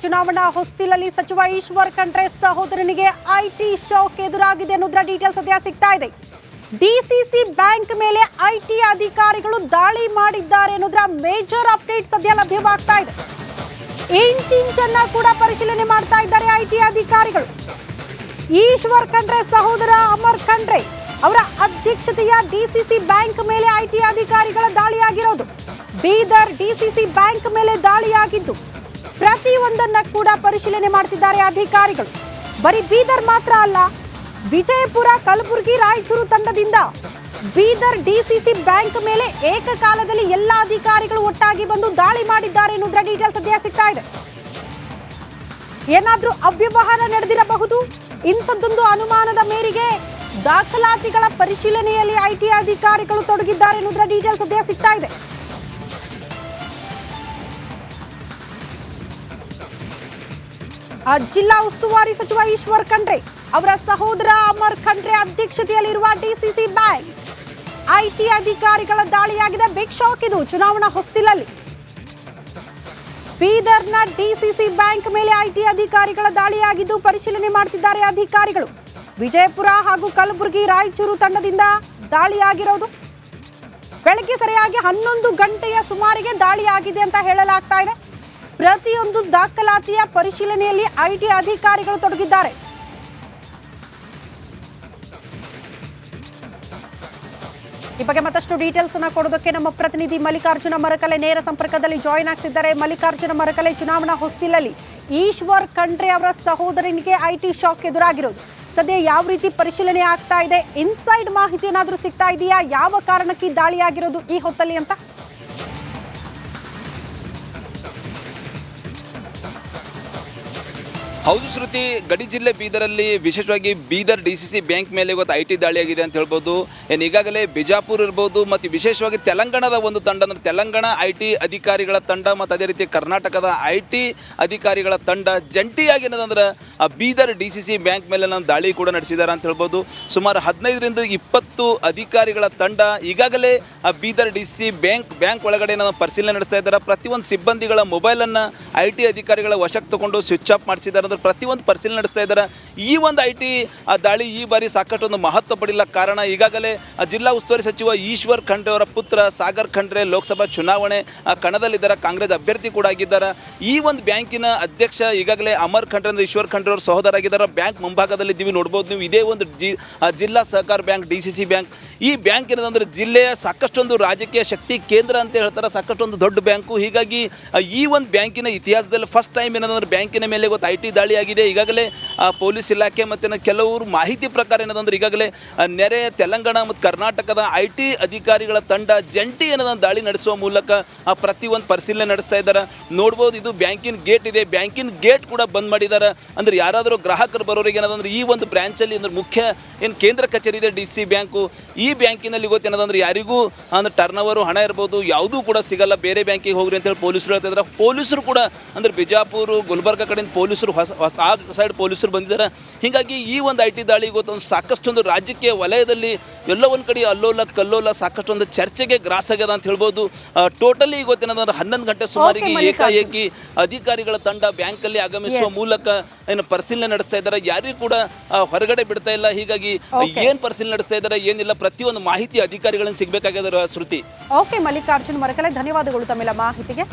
ಚುನಾವಣಾ ಹೊಸ್ತಿಲಲ್ಲಿ ಸಚಿವ ಈಶ್ವರ್ ಖಂಡ್ರೆ ಸಹೋದರನಿಗೆ ಐಟಿ ಶಾಕ್ ಎದುರಾಗಿದೆ ಅನ್ನೋದರ ಡೀಟೇಲ್ಸ್ ಸದ್ಯ ಸಿಗ್ತಾ ಇದೆ. ಡಿಸಿಸಿ ಬ್ಯಾಂಕ್ ಮೇಲೆ ಐಟಿ ಅಧಿಕಾರಿಗಳು ದಾಳಿ ಮಾಡಿದ್ದಾರೆ ಅನ್ನೋದರ ಮೇಜರ್ ಅಪ್ಡೇಟ್ ಸದ್ಯ ಲಭ್ಯವಾಗ್ತಾ ಇದೆ. ಇಂಚಿಂಚನ್ನ ಕೂಡ ಪರಿಶೀಲನೆ ಮಾಡ್ತಾ ಇದ್ದಾರೆ ಐಟಿ ಅಧಿಕಾರಿಗಳು. ಈಶ್ವರ್ ಖಂಡ್ರೆ ಸಹೋದರ ಅಮರ್ ಖಂಡ್ರೆ ಅವರ ಅಧ್ಯಕ್ಷತೆಯ ಡಿಸಿಸಿ ಬ್ಯಾಂಕ್ ಮೇಲೆ ಐಟಿ ಅಧಿಕಾರಿಗಳ ದಾಳಿಯಾಗಿರೋದು. ಬೀದರ್ ಡಿಸಿಸಿ ಬ್ಯಾಂಕ್ ಮೇಲೆ ದಾಳಿಯಾಗಿದ್ದು ಪ್ರತಿಯೊಂದನ್ನ ಕೂಡ ಪರಿಶೀಲನೆ ಮಾಡ್ತಿದ್ದಾರೆ ಅಧಿಕಾರಿಗಳು. ಬರೀ ಬೀದರ್ ಮಾತ್ರ ಅಲ್ಲ, ವಿಜಯಪುರ, ಕಲಬುರಗಿ, ರಾಯಚೂರು ತಂಡದಿಂದ ಬೀದರ್ ಡಿಸಿಸಿ ಬ್ಯಾಂಕ್ ಮೇಲೆ ಏಕಕಾಲದಲ್ಲಿ ಎಲ್ಲ ಅಧಿಕಾರಿಗಳು ಒಟ್ಟಾಗಿ ಬಂದು ದಾಳಿ ಮಾಡಿದ್ದಾರೆ ಅನ್ನೋದರ ಡೀಟೇಲ್ಸ್ ಸದ್ಯ ಸಿಗ್ತಾ ಇದೆ. ಏನಾದ್ರೂ ಅವ್ಯವಹಾರ ನಡೆದಿರಬಹುದು, ಇಂಥದ್ದೊಂದು ಅನುಮಾನದ ಮೇರೆಗೆ ದಾಖಲಾತಿಗಳ ಪರಿಶೀಲನೆಯಲ್ಲಿ ಐಟಿ ಅಧಿಕಾರಿಗಳು ತೊಡಗಿದ್ದಾರೆ ಅನ್ನೋದರ ಡೀಟೇಲ್ಸ್ ಸದ್ಯ ಸಿಗ್ತಾ ಇದೆ. ಜಿಲ್ಲಾ ಉಸ್ತುವಾರಿ ಸಚಿವ ಈಶ್ವರ್ ಖಂಡ್ರೆ ಅವರ ಸಹೋದರ ಅಮರ್ ಖಂಡ್ರೆ ಅಧ್ಯಕ್ಷತೆಯಲ್ಲಿರುವ ಡಿಸಿಸಿ ಬ್ಯಾಂಕ್ ಐಟಿ ಅಧಿಕಾರಿಗಳ ದಾಳಿಯಾಗಿದೆ. ಬಿಗ್ ಶಾಕ್ ಇದು ಚುನಾವಣಾ ಹೊಸ್ತಿಲಲ್ಲಿ. ಬೀದರ್ನ ಡಿಸಿಸಿ ಬ್ಯಾಂಕ್ ಮೇಲೆ ಐಟಿ ಅಧಿಕಾರಿಗಳ ದಾಳಿಯಾಗಿದ್ದು ಪರಿಶೀಲನೆ ಮಾಡ್ತಿದ್ದಾರೆ ಅಧಿಕಾರಿಗಳು. ವಿಜಯಪುರ ಹಾಗೂ ಕಲಬುರಗಿ, ರಾಯಚೂರು ತಂಡದಿಂದ ದಾಳಿಯಾಗಿರೋದು. ಬೆಳಗ್ಗೆ ಸರಿಯಾಗಿ 11 ಗಂಟೆಯ ಸುಮಾರಿಗೆ ದಾಳಿಯಾಗಿದೆ ಅಂತ ಹೇಳಲಾಗ್ತಾ ಇದೆ. ಪ್ರತಿಯೊಂದು ದಾಖಲಾತಿಯ ಪರಿಶೀಲನೆಯಲ್ಲಿ ಐಟಿ ಅಧಿಕಾರಿಗಳು ತೊಡಗಿದ್ದಾರೆ. ಈ ಬಗ್ಗೆ ಮತ್ತಷ್ಟು ಡೀಟೇಲ್ಸ್ ಅನ್ನ ಕೊಡೋದಕ್ಕೆ ನಮ್ಮ ಪ್ರತಿನಿಧಿ ಮಲ್ಲಿಕಾರ್ಜುನ ಮರಕಲೆ ನೇರ ಸಂಪರ್ಕದಲ್ಲಿ ಜಾಯಿನ್ ಆಗ್ತಿದ್ದಾರೆ. ಮಲ್ಲಿಕಾರ್ಜುನ ಮರಕಲೆ, ಚುನಾವಣಾ ಹೊಸ್ತಿಲಲ್ಲಿ ಈಶ್ವರ್ ಖಂಡ್ರೆ ಅವರ ಸಹೋದರನಿಗೆ ಐಟಿ ಶಾಕ್ ಎದುರಾಗಿರೋದು. ಸದ್ಯ ಯಾವ ರೀತಿ ಪರಿಶೀಲನೆ ಆಗ್ತಾ ಇದೆ? ಇನ್ಸೈಡ್ ಮಾಹಿತಿ ಏನಾದರೂ ಸಿಗ್ತಾ ಇದೆಯಾ? ಯಾವ ಕಾರಣಕ್ಕೆ ದಾಳಿಯಾಗಿರೋದು ಈ ಹೊತ್ತಲ್ಲಿ ಅಂತ? ಹೌದು ಶ್ರುತಿ, ಗಡಿ ಜಿಲ್ಲೆ ಬೀದರಲ್ಲಿ ವಿಶೇಷವಾಗಿ ಬೀದರ್ ಡಿಸಿಸಿ ಬ್ಯಾಂಕ್ ಮೇಲೆ ಇವತ್ತು ಐಟಿ ದಾಳಿಯಾಗಿದೆ ಅಂತ ಹೇಳ್ಬೋದು. ಈಗಾಗಲೇ ಬಿಜಾಪುರ ಇರ್ಬೋದು ಮತ್ತು ವಿಶೇಷವಾಗಿ ತೆಲಂಗಾಣದ ಒಂದು ತಂಡ, ಅಂದರೆ ತೆಲಂಗಾಣ ಐಟಿ ಅಧಿಕಾರಿಗಳ ತಂಡ ಮತ್ತು ಅದೇ ರೀತಿ ಕರ್ನಾಟಕದ ಐಟಿ ಅಧಿಕಾರಿಗಳ ತಂಡ ಜಂಟಿಯಾಗಿ ಏನದಂದ್ರೆ ಬೀದರ್ ಡಿಸಿಸಿ ಬ್ಯಾಂಕ್ ಮೇಲೆ ದಾಳಿ ಕೂಡ ನಡೆಸಿದ್ದಾರೆ ಅಂತ ಹೇಳ್ಬೋದು. ಸುಮಾರು 15ರಿಂದ 20 ಅಧಿಕಾರಿಗಳ ತಂಡ ಈಗಾಗಲೇ ಬೀದರ್ ಡಿಸಿಸಿ ಬ್ಯಾಂಕ್ ಒಳಗಡೆ ಪರಿಶೀಲನೆ ನಡೆಸ್ತಾ ಇದ್ದಾರೆ. ಪ್ರತಿಯೊಂದು ಸಿಬ್ಬಂದಿಗಳ ಮೊಬೈಲನ್ನು ಐಟಿ ಅಧಿಕಾರಿಗಳ ವಶಕ್ಕೆ ತಗೊಂಡು ಸ್ವಿಚ್ ಆಫ್ ಮಾಡಿಸಿದ್ದಾರೆ. ಪ್ರತಿಯೊಂದು ಪರಿಶೀಲನೆ ನಡೆಸ್ತಾ ಇದ್ದಾರೆ. ಈ ಒಂದು ಐಟಿ ದಾಳಿ ಈ ಬಾರಿ ಸಾಕಷ್ಟು ಒಂದು ಮಹತ್ವ ಪಡೆಯಲ್ಲ. ಕಾರಣ ಈಗಾಗಲೇ ಜಿಲ್ಲಾ ಉಸ್ತುವಾರಿ ಸಚಿವ ಈಶ್ವರ್ ಖಂಡ್ರೆ ಅವರ ಪುತ್ರ ಸಾಗರ್ ಖಂಡ್ರೆ ಲೋಕಸಭಾ ಚುನಾವಣೆ ಕಣದಲ್ಲಿದ್ದಾರೆ, ಕಾಂಗ್ರೆಸ್ ಅಭ್ಯರ್ಥಿ ಕೂಡ ಆಗಿದ್ದಾರೆ. ಈ ಒಂದು ಬ್ಯಾಂಕಿನ ಅಧ್ಯಕ್ಷ ಈಗಾಗಲೇ ಅಮರ್ ಖಂಡ್ರೆ ಅಂದರೆ ಈಶ್ವರ್ ಖಂಡ್ರೆ ಅವರು ಸಹೋದರ ಆಗಿದ್ದಾರೆ. ಬ್ಯಾಂಕ್ ಮುಂಭಾಗದಲ್ಲಿ ಇದ್ದೀವಿ, ನೋಡ್ಬೋದು ನೀವು. ಇದೇ ಒಂದು ಜಿಲ್ಲಾ ಸಹಕಾರ ಬ್ಯಾಂಕ್ ಡಿಸಿಸಿ ಬ್ಯಾಂಕ್. ಈ ಬ್ಯಾಂಕ್ ಏನಂದ್ರೆ ಜಿಲ್ಲೆಯ ಸಾಕಷ್ಟೊಂದು ರಾಜಕೀಯ ಶಕ್ತಿ ಕೇಂದ್ರ ಅಂತ ಹೇಳ್ತಾರೆ, ಸಾಕಷ್ಟೊಂದು ದೊಡ್ಡ ಬ್ಯಾಂಕು. ಹೀಗಾಗಿ ಈ ಒಂದು ಬ್ಯಾಂಕಿನ ಇತಿಹಾಸದಲ್ಲಿ ಫಸ್ಟ್ ಟೈಮ್ ಏನಂದ್ರೆ ಬ್ಯಾಂಕಿನ ಮೇಲೆ ಇವತ್ತು ಐಟಿ ದಾಳಿಯಾಗಿದೆ. ಈಗಾಗಲೇ ಪೊಲೀಸ್ ಇಲಾಖೆ ಮತ್ತು ಕೆಲವರು ಮಾಹಿತಿ ಪ್ರಕಾರ ಏನದಂದ್ರೆ ಈಗಾಗಲೇ ನೆರೆ ತೆಲಂಗಾಣ ಮತ್ತು ಕರ್ನಾಟಕದ ಐಟಿ ಅಧಿಕಾರಿಗಳ ತಂಡ ಜಂಟಿ ದಾಳಿ ನಡೆಸುವ ಮೂಲಕ ಪ್ರತಿಯೊಂದು ಪರಿಶೀಲನೆ ನಡೆಸ್ತಾ ಇದ್ದಾರೆ. ನೋಡ್ಬೋದು, ಇದು ಬ್ಯಾಂಕಿನ ಗೇಟ್ ಇದೆ, ಬ್ಯಾಂಕಿನ ಗೇಟ್ ಕೂಡ ಬಂದ್ ಮಾಡಿದ್ದಾರೆ. ಅಂದ್ರೆ ಯಾರಾದರೂ ಗ್ರಾಹಕರು ಬರೋರಿಗೆ ಏನದಂದ್ರೆ ಈ ಒಂದು ಬ್ರಾಂಚಲ್ಲಿ ಅಂದ್ರೆ ಮುಖ್ಯ ಏನು ಕೇಂದ್ರ ಕಚೇರಿ ಇದೆ ಡಿಸಿ ಬ್ಯಾಂಕು, ಈ ಬ್ಯಾಂಕಿನಲ್ಲಿ ಗೊತ್ತೇನದಂದ್ರೆ ಯಾರಿಗೂ ಅಂದ್ರೆ ಟರ್ನ್ ಓವರು ಹಣ ಇರ್ಬೋದು ಯಾವುದೂ ಕೂಡ ಸಿಗಲ್ಲ, ಬೇರೆ ಬ್ಯಾಂಕಿಗೆ ಹೋಗ್ರಿ ಅಂತೇಳಿ ಪೊಲೀಸರು ಹೇಳ್ತಾ ಇದ್ದಾರೆ. ಪೊಲೀಸರು ಕೂಡ ಅಂದ್ರೆ ಬಿಜಾಪುರ, ಗುಲ್ಬರ್ಗ ಕಡೆಯಿಂದ ಪೊಲೀಸರು ಆ ಸೈಡ್ ಪೊಲೀಸರು ಬಂದಿದ್ದಾರೆ. ಹೀಗಾಗಿ ಈ ಒಂದು ಐಟಿ ದಾಳಿ ಇವತ್ತೊಂದು ಸಾಕಷ್ಟೊಂದು ರಾಜಕೀಯ ವಲಯದಲ್ಲಿ ಎಲ್ಲ ಒಂದು ಕಡೆ ಅಲ್ಲೋಲ ಕಲ್ಲೋಲ ಸಾಕಷ್ಟೊಂದು ಚರ್ಚೆಗೆ ಗ್ರಾಸ್ ಆಗ್ಯದ ಅಂತ ಹೇಳ್ಬೋದು. ಟೋಟಲಿ ಇವತ್ತೇನಂದ್ರೆ 11 ಗಂಟೆ ಸುಮಾರಿಗೆ ಏಕಾಏಕಿ ಅಧಿಕಾರಿಗಳ ತಂಡ ಬ್ಯಾಂಕಲ್ಲಿ ಆಗಮಿಸುವ ಮೂಲಕ ಏನು ಪರಿಶೀಲನೆ ನಡೆಸ್ತಾ ಇದ್ದಾರೆ. ಯಾರಿಗೂ ಕೂಡ ಹೊರಗಡೆ ಬಿಡ್ತಾ ಇಲ್ಲ. ಹೀಗಾಗಿ ಏನು ಪರಿಶೀಲನೆ ನಡೆಸ್ತಾ ಇದ್ದಾರೆ ಏನಿಲ್ಲ ಪ್ರತಿಯೊಂದು ಮಾಹಿತಿ ಅಧಿಕಾರಿಗಳಿಂದ ಸಿಗಬೇಕಾಗಿದೆ ಶ್ರುತಿ. ಓಕೆ ಮಲ್ಲಿಕಾರ್ಜುನ್ ಮರಕಲೆ, ಧನ್ಯವಾದಗಳು ತಮ್ಮೆಲ್ಲ ಮಾಹಿತಿಗೆ.